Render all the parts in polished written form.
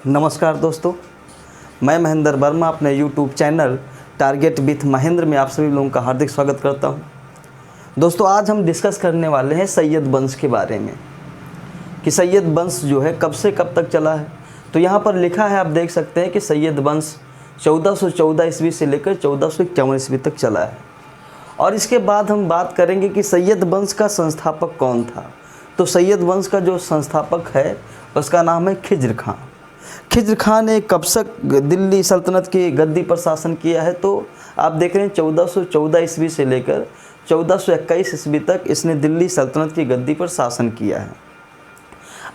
नमस्कार दोस्तों, मैं महेंद्र वर्मा अपने YouTube channel target with Mahendra में आप सभी लोगों का हार्दिक स्वागत करता हूं। दोस्तों, आज हम डिस्कस करने वाले हैं सैयद वंश के बारे में कि सैयद वंश जो है कब से कब तक चला है। तो यहाँ पर लिखा है, आप देख सकते हैं कि सैयद वंश 1414 ईस्वी से लेकर 1451 ईस्वी तक चला है। और इसके बाद हम बात करेंगे कि सैयद वंश का संस्थापक कौन था। तो सैयद वंश का जो संस्थापक है उसका नाम है खिज्र खां। खिज्र खां ने कब तक दिल्ली सल्तनत की गद्दी पर शासन किया है। तो आप देख रहे हैं 1414 ईस्वी से लेकर 1421 ईस्वी तक इसने दिल्ली सल्तनत की गद्दी पर शासन किया है।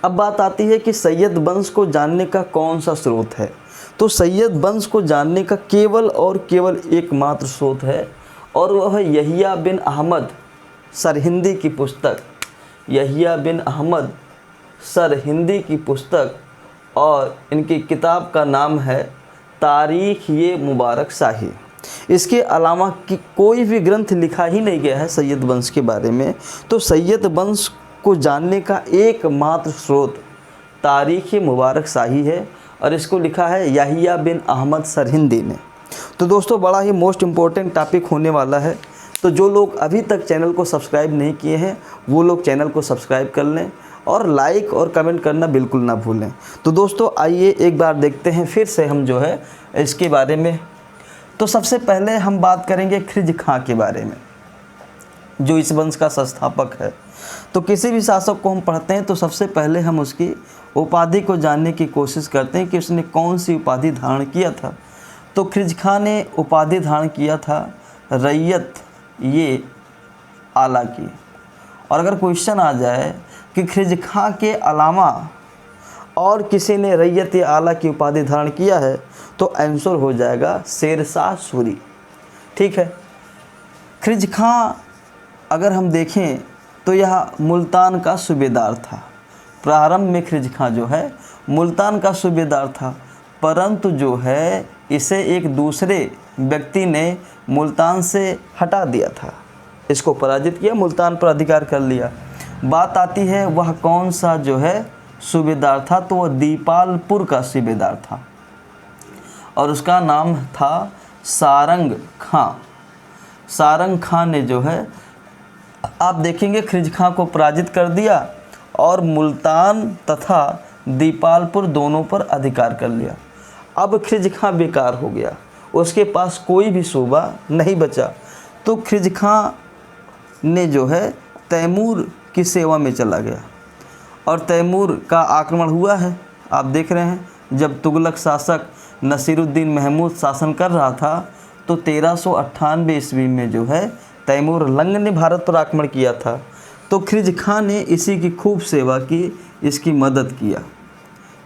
अब बात आती है कि सैयद वंश को जानने का कौन सा स्रोत है। तो सैयद वंश को जानने का केवल और केवल एकमात्र स्रोत है और वह है यहिया बिन अहमद सरहिंदी की पुस्तक, यहिया बिन अहमद सरहिंदी की पुस्तक, और इनकी किताब का नाम है तारीख़ ये मुबारक शाही। इसके अलावा कि कोई भी ग्रंथ लिखा ही नहीं गया है सैयद वंश के बारे में। तो सैयद वंश को जानने का एकमात्र स्रोत तारीख़ ये मुबारक शाही है और इसको लिखा है यहिया बिन अहमद सरहिंदी ने। तो दोस्तों, बड़ा ही मोस्ट इम्पोर्टेंट टॉपिक होने वाला है। तो जो लोग अभी तक चैनल को सब्सक्राइब नहीं किए हैं वो लोग चैनल को सब्सक्राइब कर लें और लाइक और कमेंट करना बिल्कुल ना भूलें। तो दोस्तों, आइए एक बार देखते हैं फिर से हम जो है इसके बारे में। तो सबसे पहले हम बात करेंगे खिज्र खां के बारे में, जो इस वंश का संस्थापक है। तो किसी भी शासक को हम पढ़ते हैं तो सबसे पहले हम उसकी उपाधि को जानने की कोशिश करते हैं कि उसने कौन सी उपाधि धारण किया था। तो खिज्र खां ने उपाधि धारण किया था रैयत ये आला की। और अगर क्वेश्चन आ जाए कि खिज्र खां के अलावा और किसी ने रैयत ये आला की उपाधि धारण किया है तो आंसर हो जाएगा शेरशाह सूरी। ठीक है। खिज्र खां अगर हम देखें तो यह मुल्तान का सूबेदार था। प्रारंभ में खिज्र खां जो है मुल्तान का सूबेदार था, परंतु जो है इसे एक दूसरे व्यक्ति ने मुल्तान से हटा दिया था, इसको पराजित किया, मुल्तान पर अधिकार कर लिया। बात आती है वह कौन सा जो है सूबेदार था। तो वह दीपालपुर का सूबेदार था और उसका नाम था सारंग खां। सारंग खां ने जो है आप देखेंगे खिज्र खां को पराजित कर दिया और मुल्तान तथा दीपालपुर दोनों पर अधिकार कर लिया। अब खिज्र खां बेकार हो गया, उसके पास कोई भी सूबा नहीं बचा। तो खिज्र खां ने जो है तैमूर की सेवा में चला गया और तैमूर का आक्रमण हुआ है। आप देख रहे हैं जब तुगलक शासक नसीरुद्दीन महमूद शासन कर रहा था तो 1398 ईस्वी में जो है तैमूर लंग ने भारत पर आक्रमण किया था। तो खिज्र खां ने इसी की खूब सेवा की, इसकी मदद किया।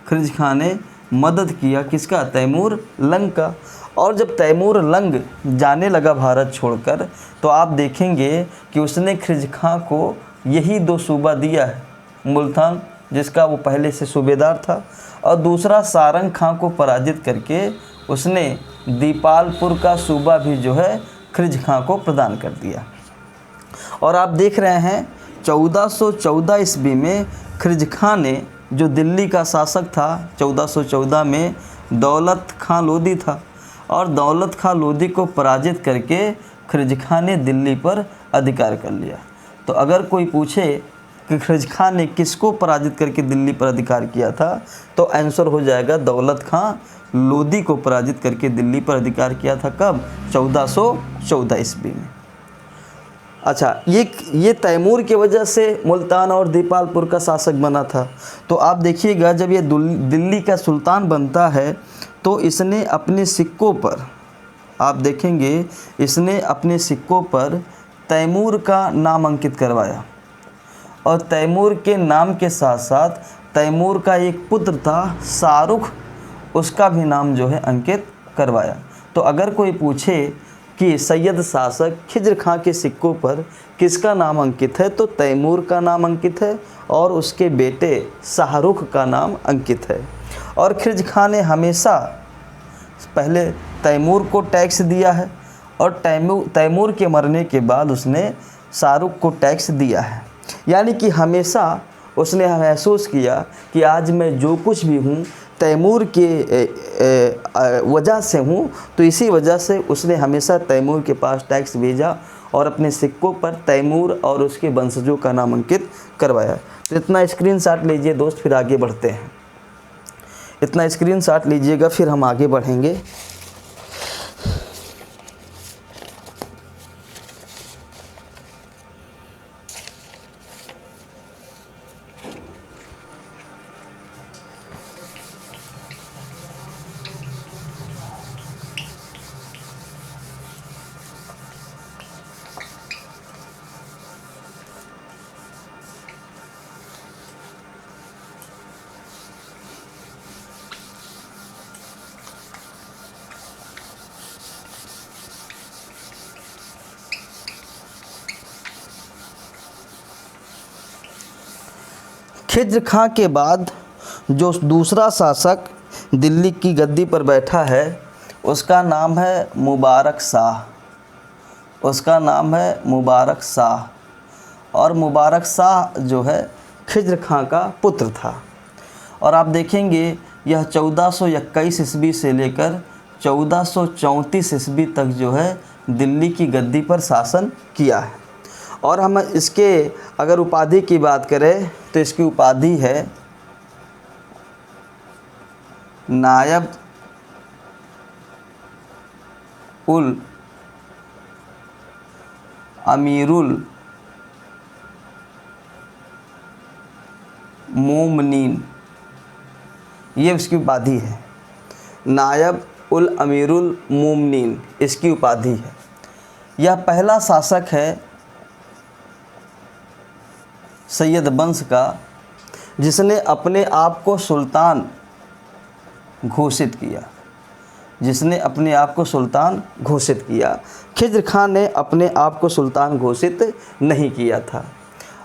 खिज्र खां ने मदद किया किसका? तैमूर लंग का। और जब तैमूर लंग जाने लगा भारत छोड़कर तो आप देखेंगे कि उसने खिज्र खां को यही दो सूबा दिया है, मुल्तान जिसका वो पहले से सूबेदार था और दूसरा सारंग खां को पराजित करके उसने दीपालपुर का सूबा भी जो है खिज्र खां को प्रदान कर दिया। और आप देख रहे हैं 1414 ईस्वी में खिज्र खां ने जो दिल्ली का शासक था 1414 में दौलत खां लोदी था और दौलत खां लोदी को पराजित करके खिज्र खां ने दिल्ली पर अधिकार कर लिया। तो अगर कोई पूछे कि खिज्र खां ने किसको पराजित करके दिल्ली पर अधिकार किया था तो आंसर हो जाएगा दौलत खां लोदी को पराजित करके दिल्ली पर अधिकार किया था। कब? 1414 ईस्वी में। अच्छा, ये तैमूर की वजह से मुल्तान और दीपालपुर का शासक बना था। तो आप देखिएगा जब ये दिल्ली का सुल्तान बनता है तो इसने अपने सिक्कों पर, आप देखेंगे इसने अपने सिक्कों पर तैमूर का नाम अंकित करवाया और तैमूर के नाम के साथ साथ तैमूर का एक पुत्र था शाहरुख, उसका भी नाम जो है अंकित करवाया। तो अगर कोई पूछे कि सैयद शासक खिज्र खां के सिक्कों पर किसका नाम अंकित है तो तैमूर का नाम अंकित है और उसके बेटे शाहरुख का नाम अंकित है। और खिज्र खां ने हमेशा पहले तैमूर को टैक्स दिया है और तैमूर के मरने के बाद उसने शाहरुख को टैक्स दिया है। यानी कि हमेशा उसने महसूस किया कि आज मैं जो कुछ भी हूँ तैमूर के वजह से हूँ, तो इसी वजह से उसने हमेशा तैमूर के पास टैक्स भेजा और अपने सिक्कों पर तैमूर और उसके वंशजों का नाम अंकित करवाया। तो इतना स्क्रीनशॉट लीजिए दोस्त, फिर आगे बढ़ते हैं। इतना स्क्रीनशॉट लीजिएगा, फिर हम आगे बढ़ेंगे। खिज्र खां के बाद जो दूसरा शासक दिल्ली की गद्दी पर बैठा है उसका नाम है मुबारक शाह। उसका नाम है मुबारक शाह। और मुबारक शाह जो है खिज्र खां का पुत्र था। और आप देखेंगे यह 1421 ईस्वी से लेकर 1434 ईस्वी तक जो है दिल्ली की गद्दी पर शासन किया है। और हम इसके अगर उपाधि की बात करें तो इसकी उपाधि है नायब उल अमीरुल मोमनीन। ये उसकी उपाधि है, नायब उल अमीरुल मोमनीन इसकी उपाधि है। यह पहला शासक है सैयद वंश का जिसने अपने आप को सुल्तान घोषित किया। जिसने अपने आप को सुल्तान घोषित किया। खिज्र खां ने अपने आप को सुल्तान घोषित नहीं किया था।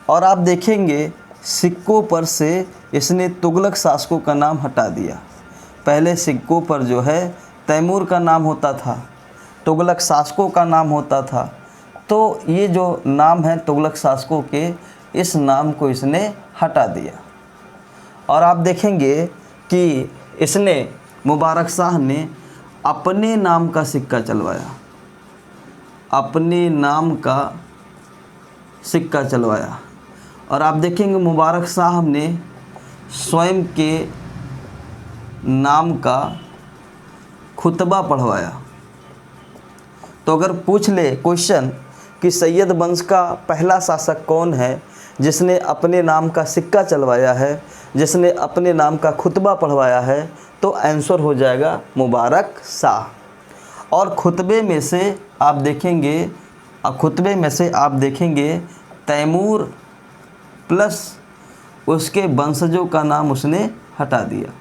और आप देखेंगे सिक्कों पर से इसने तुगलक शासकों का नाम हटा दिया। पहले सिक्कों पर जो है तैमूर का नाम होता था, तुगलक शासकों का नाम होता था। तो ये जो नाम है तुगलक शासकों के, इस नाम को इसने हटा दिया। और आप देखेंगे कि इसने मुबारक शाह ने अपने नाम का सिक्का चलवाया। अपने नाम का सिक्का चलवाया। और आप देखेंगे मुबारक शाह ने स्वयं के नाम का खुतबा पढ़वाया। तो अगर पूछ ले क्वेश्चन कि सैयद वंश का पहला शासक कौन है जिसने अपने नाम का सिक्का चलवाया है, जिसने अपने नाम का खुतबा पढ़वाया है, तो आंसर हो जाएगा मुबारक शाह। और खुतबे में से आप देखेंगे तैमूर प्लस उसके वंशजों का नाम उसने हटा दिया।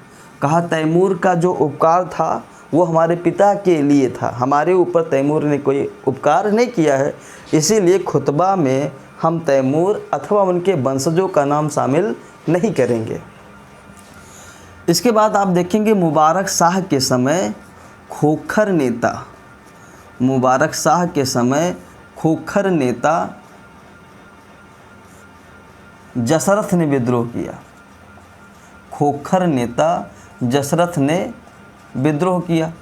कहा तैमूर का जो उपकार था वो हमारे पिता के लिए था, हमारे ऊपर तैमूर ने कोई उपकार नहीं किया है, इसीलिए खुतबा में हम तैमूर अथवा उनके वंशजों का नाम शामिल नहीं करेंगे। इसके बाद आप देखेंगे मुबारक शाह के समय खोखर नेता जसरथ ने विद्रोह किया। खोखर नेता जसरथ ने विद्रोह किया,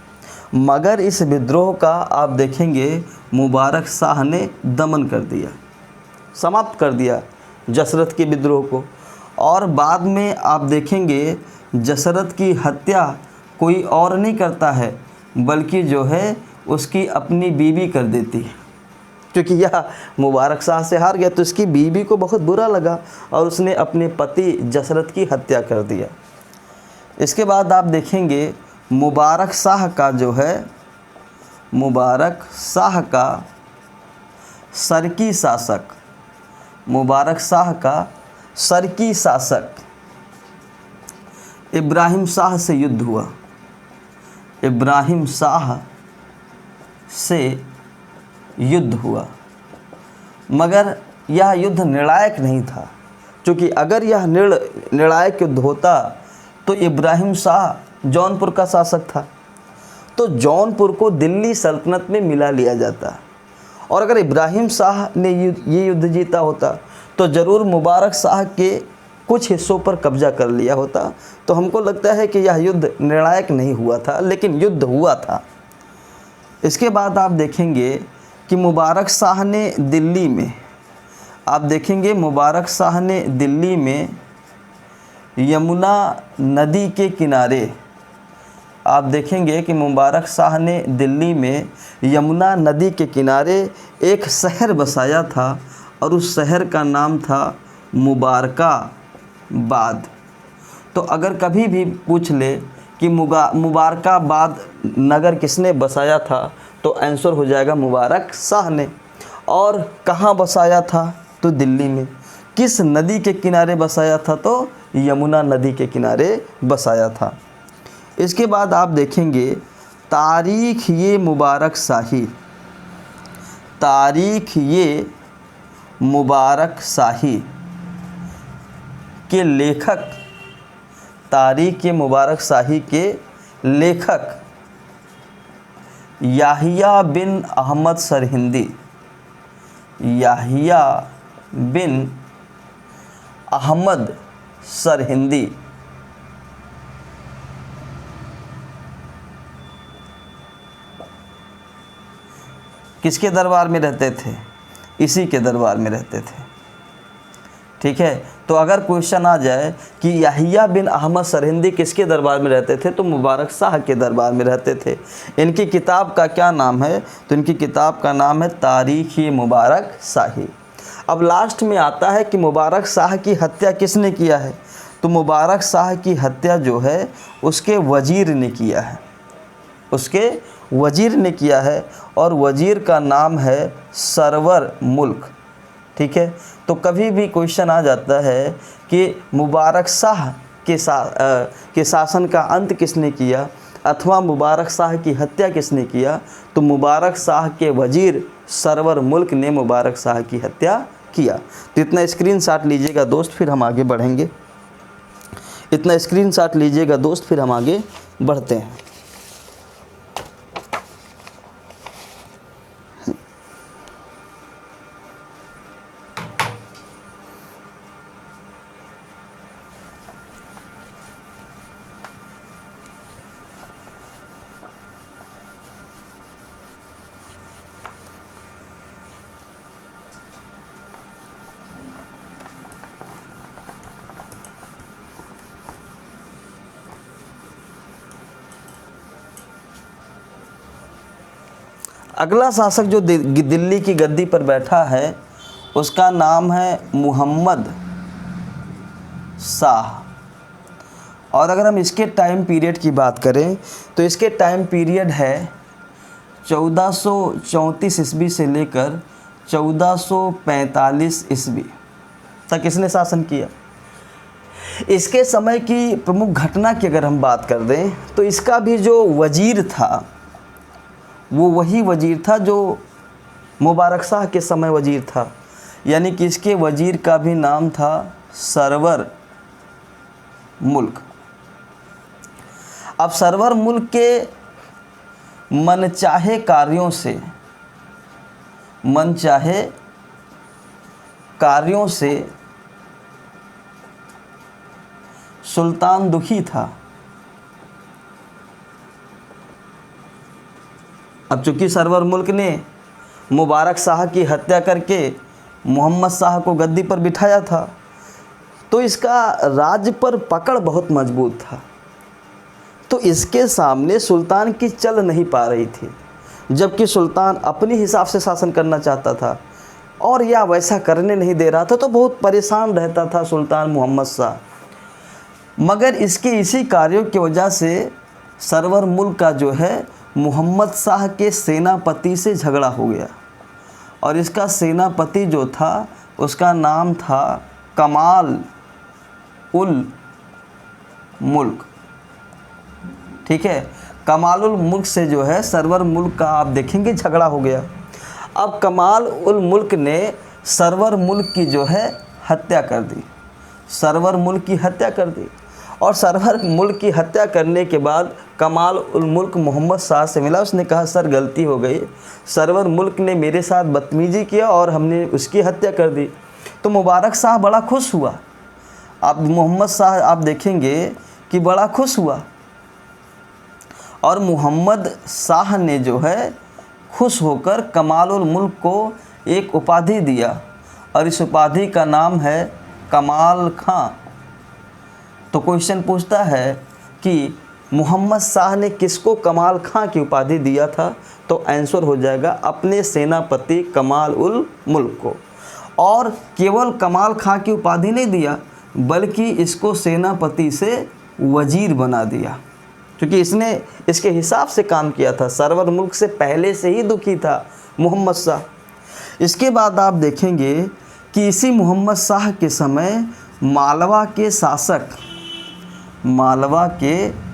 मगर इस विद्रोह का आप देखेंगे मुबारक शाह ने दमन कर दिया, समाप्त कर दिया जसरथ के विद्रोह को। और बाद में आप देखेंगे जसरथ की हत्या कोई और नहीं करता है बल्कि जो है उसकी अपनी बीवी कर देती है। क्योंकि यह मुबारक शाह से हार गया तो इसकी बीवी को बहुत बुरा लगा और उसने अपने पति जसरथ की हत्या कर दिया। इसके बाद आप देखेंगे मुबारक शाह का सरकी शासक इब्राहिम शाह से युद्ध हुआ। इब्राहिम शाह से युद्ध हुआ, मगर यह युद्ध निर्णायक नहीं था। क्योंकि अगर यह निर्णायक युद्ध होता तो इब्राहिम शाह जौनपुर का शासक था, तो जौनपुर को दिल्ली सल्तनत में मिला लिया जाता। और अगर इब्राहिम शाह ने ये युद्ध जीता होता तो ज़रूर मुबारक शाह के कुछ हिस्सों पर कब्जा कर लिया होता तो हमको लगता है कि यह युद्ध निर्णायक नहीं हुआ था, लेकिन युद्ध हुआ था। इसके बाद आप देखेंगे कि मुबारक शाह ने दिल्ली में, आप देखेंगे मुबारक शाह ने दिल्ली में यमुना नदी के किनारे, आप देखेंगे कि मुबारक शाह ने दिल्ली में यमुना नदी के किनारे एक शहर बसाया था और उस शहर का नाम था मुबारकाबाद। तो अगर कभी भी पूछ ले कि मुबारकाबाद नगर किसने बसाया था तो आंसर हो जाएगा मुबारक शाह ने। और कहाँ बसाया था तो दिल्ली में। किस नदी के किनारे बसाया था तो यमुना नदी के किनारे बसाया था। इसके बाद आप देखेंगे तारीख ये मुबारक शाही, तारीख ये मुबारक शाही के लेखक, तारीख ये मुबारक शाही के लेखक याहिया बिन अहमद सरहिंदी, याहिया बिन अहमद सरहिंदी किसके दरबार में रहते थे? इसी के दरबार में रहते थे। ठीक है, तो अगर क्वेश्चन आ जाए कि याहिया बिन अहमद सरहिंदी किसके दरबार में रहते थे तो मुबारक शाह के दरबार में रहते थे। इनकी किताब का क्या नाम है तो इनकी किताब का नाम है तारीख ये मुबारक शाही। अब लास्ट में आता है कि मुबारक शाह की हत्या किसने किया है तो मुबारक शाह की हत्या जो है उसके वजीर ने किया है, उसके वजीर ने किया है और वजीर का नाम है सरवर मुल्क। ठीक है, तो कभी भी क्वेश्चन आ जाता है कि मुबारक शाह के शासन का अंत किसने किया अथवा मुबारक शाह की हत्या किसने किया तो मुबारक शाह के वजीर सरवर मुल्क ने मुबारक शाह की हत्या किया। तो इतना स्क्रीनशॉट लीजिएगा दोस्त, फिर हम आगे बढ़ेंगे। इतना स्क्रीनशॉट लीजिएगा दोस्त, फिर हम आगे बढ़ते हैं। अगला शासक जो दिल्ली की गद्दी पर बैठा है उसका नाम है मुहम्मद शाह। और अगर हम इसके टाइम पीरियड की बात करें तो इसके टाइम पीरियड है 1434 ईस्वी से लेकर 1445 ईस्वी तक इसने शासन किया। इसके समय की प्रमुख घटना की अगर हम बात कर दें तो इसका भी जो वजीर था वो वही वजीर था जो मुबारक शाह के समय वजीर था, यानी कि इसके वजीर का भी नाम था सरवर मुल्क। अब सरवर मुल्क के मनचाहे कार्यों से सुल्तान दुखी था। अब चूँकि सरवर मुल्क ने मुबारक शाह की हत्या करके मोहम्मद शाह को गद्दी पर बिठाया था तो इसका राज्य पर पकड़ बहुत मजबूत था, तो इसके सामने सुल्तान की चल नहीं पा रही थी, जबकि सुल्तान अपने हिसाब से शासन करना चाहता था और या वैसा करने नहीं दे रहा था, तो बहुत परेशान रहता था सुल्तान मोहम्मद शाह। मगर इसके इसी कार्यों की वजह से सरवर मुल्क का जो है मोहम्मद शाह के सेनापति से झगड़ा हो गया और इसका सेनापति जो था उसका नाम था कमाल उल मुल्क। ठीक है, कमाल उल मुल्क से जो है सरवर मुल्क का आप देखेंगे झगड़ा हो गया। अब कमाल उल मुल्क ने सरवर मुल्क की जो है हत्या कर दी, सरवर मुल्क की हत्या कर दी। और सरवर मुल्क की हत्या करने के बाद कमाल उल मुल्क मोहम्मद शाह से मिला, उसने कहा सर गलती हो गई, सरवर मुल्क ने मेरे साथ बदतमीजी किया और हमने उसकी हत्या कर दी। तो मुबारक शाह बड़ा खुश हुआ अब मोहम्मद शाह आप देखेंगे कि बड़ा खुश हुआ, और मोहम्मद शाह ने जो है खुश होकर कमाल मुल्क को एक उपाधि दिया, और इस उपाधि का नाम है कमाल खां। तो क्वेश्चन पूछता है कि मोहम्मद शाह ने किसको कमाल खां की उपाधि दिया था, तो आंसर हो जाएगा अपने सेनापति कमाल उल मुल्क को। और केवल कमाल खां की उपाधि नहीं दिया, बल्कि इसको सेनापति से वजीर बना दिया, क्योंकि इसने इसके हिसाब से काम किया था। सरवर मुल्क से पहले से ही दुखी था मोहम्मद शाह। इसके बाद आप देखेंगे कि इसी मोहम्मद शाह के समय मालवा के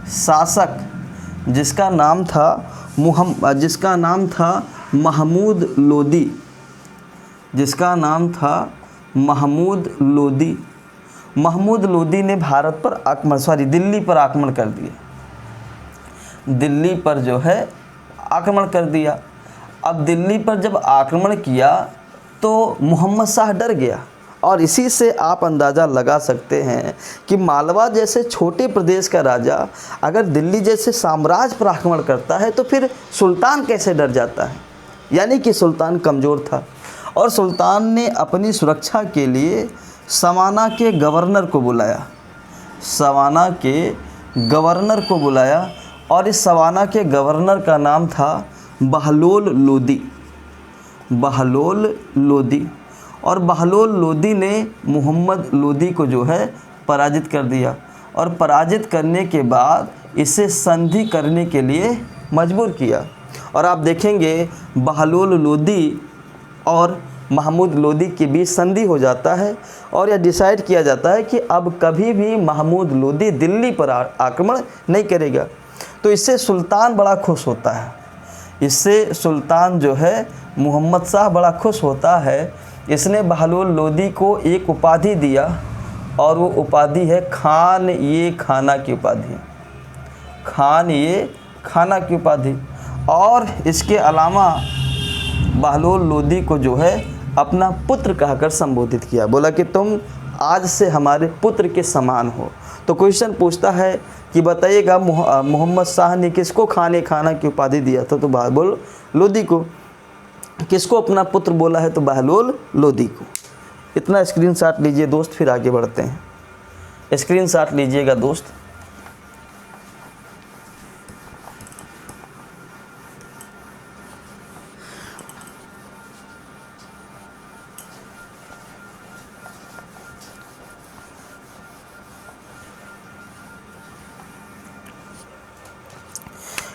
शासक जिसका नाम था महमूद लोदी ने दिल्ली पर आक्रमण कर दिया। दिल्ली पर जो है आक्रमण कर दिया। अब दिल्ली पर जब आक्रमण किया तो मोहम्मद शाह डर गया, और इसी से आप अंदाज़ा लगा सकते हैं कि मालवा जैसे छोटे प्रदेश का राजा अगर दिल्ली जैसे साम्राज्य पर आक्रमण करता है तो फिर सुल्तान कैसे डर जाता है। यानी कि सुल्तान कमज़ोर था, और सुल्तान ने अपनी सुरक्षा के लिए सवाना के गवर्नर को बुलाया, और इस सवाना के गवर्नर का नाम था बहलोल लोदी। और बहलोल लोदी ने मोहम्मद लोदी को जो है पराजित कर दिया, और पराजित करने के बाद इसे संधि करने के लिए मजबूर किया। और आप देखेंगे बहलोल लोदी और महमूद लोदी के बीच संधि हो जाता है, और यह डिसाइड किया जाता है कि अब कभी भी महमूद लोदी दिल्ली पर आक्रमण नहीं करेगा। तो इससे सुल्तान बड़ा खुश होता है, इससे सुल्तान जो है मोहम्मद शाह बड़ा खुश होता है। इसने बहलोल लोदी को एक उपाधि दिया, और वो उपाधि है खान ये खाना की उपाधि। और इसके अलावा बहलोल लोदी को जो है अपना पुत्र कहकर संबोधित किया, बोला कि तुम आज से हमारे पुत्र के समान हो। तो क्वेश्चन पूछता है कि बताइएगा मोहम्मद शाह ने किसको खाना की उपाधि दिया था, तो बहलोल लोदी को। किसको अपना पुत्र बोला है, तो बहलोल लोदी को। इतना स्क्रीनशॉट लीजिए दोस्त, फिर आगे बढ़ते हैं। स्क्रीनशॉट लीजिएगा दोस्त।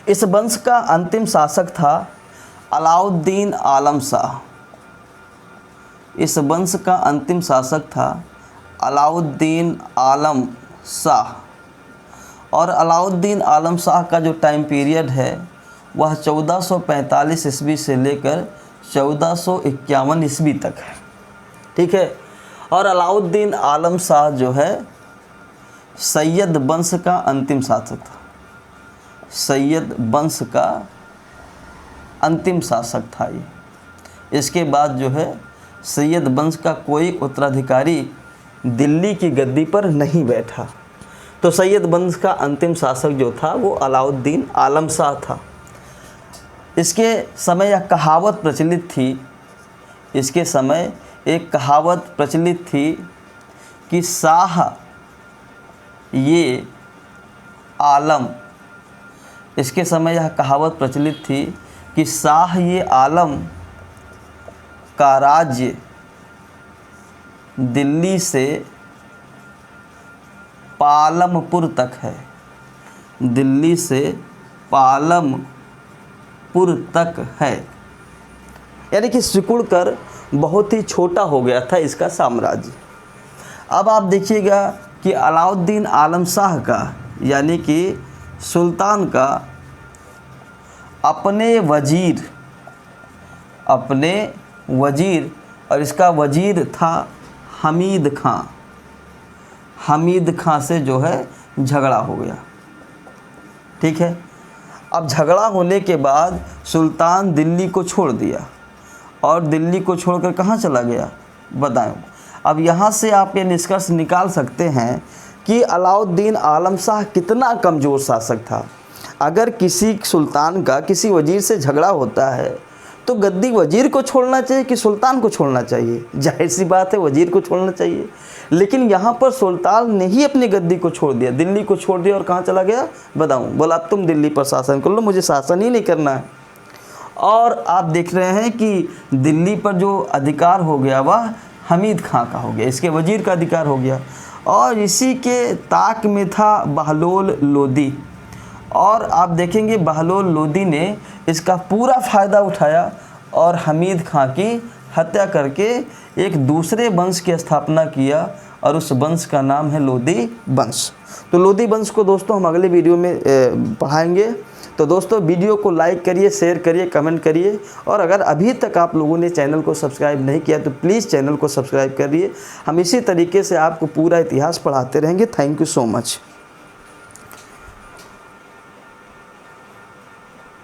इस वंश का अंतिम शासक था अलाउद्दीन आलम शाह। इस वंश का अंतिम शासक था अलाउद्दीन आलम शाह। और अलाउद्दीन आलम शाह का जो टाइम पीरियड है वह 1445 ईस्वी से लेकर 1451 ईस्वी तक है। ठीक है। और अलाउद्दीन आलम शाह जो है सैयद वंश का अंतिम शासक था। सैयद वंश का अंतिम शासक था ये। इसके बाद जो है सैयद वंश का कोई उत्तराधिकारी दिल्ली की गद्दी पर नहीं बैठा। तो सैयद वंश का अंतिम शासक जो था वो अलाउद्दीन आलम शाह था। इसके समय यह कहावत प्रचलित थी, इसके समय एक कहावत प्रचलित थी कि शाह ये आलम। इसके समय यह कहावत प्रचलित थी कि शाह ये आलम का राज्य दिल्ली से पालमपुर तक है। दिल्ली से पालमपुर तक है, यानी कि सिकुड़कर बहुत ही छोटा हो गया था इसका साम्राज्य। अब आप देखिएगा कि अलाउद्दीन आलम शाह का यानी कि सुल्तान का अपने वजीर और इसका वजीर था हमीद खां। हमीद खां से जो है झगड़ा हो गया। ठीक है। अब झगड़ा होने के बाद सुल्तान दिल्ली को छोड़ दिया और दिल्ली को छोड़कर कहाँ चला गया बताएं। अब यहाँ से आप ये निष्कर्ष निकाल सकते हैं कि अलाउद्दीन आलम शाह कितना कमज़ोर शासक था। अगर किसी सुल्तान का किसी वजीर से झगड़ा होता है तो गद्दी वजीर को छोड़ना चाहिए कि सुल्तान को छोड़ना चाहिए? जाहिर सी बात है वजीर को छोड़ना चाहिए। लेकिन यहाँ पर सुल्तान ने ही अपनी गद्दी को छोड़ दिया, दिल्ली को छोड़ दिया और कहाँ चला गया बताऊँ? बोला तुम दिल्ली पर शासन कर लो, मुझे शासन ही नहीं करना है। और आप देख रहे हैं कि दिल्ली पर जो अधिकार हो गया वह हमीद खां का हो गया, इसके वजीर का अधिकार हो गया। और इसी के ताक में था बहलोल लोदी, और आप देखेंगे बहलोल लोदी ने इसका पूरा फ़ायदा उठाया और हमीद खां की हत्या करके एक दूसरे वंश की स्थापना किया, और उस वंश का नाम है लोदी वंश। तो लोदी वंश को दोस्तों हम अगले वीडियो में पढ़ाएंगे। तो दोस्तों वीडियो को लाइक करिए, शेयर करिए, कमेंट करिए, और अगर अभी तक आप लोगों ने चैनल को सब्सक्राइब नहीं किया तो प्लीज़ चैनल को सब्सक्राइब करिए। हम इसी तरीके से आपको पूरा इतिहास पढ़ाते रहेंगे। Thank you so much.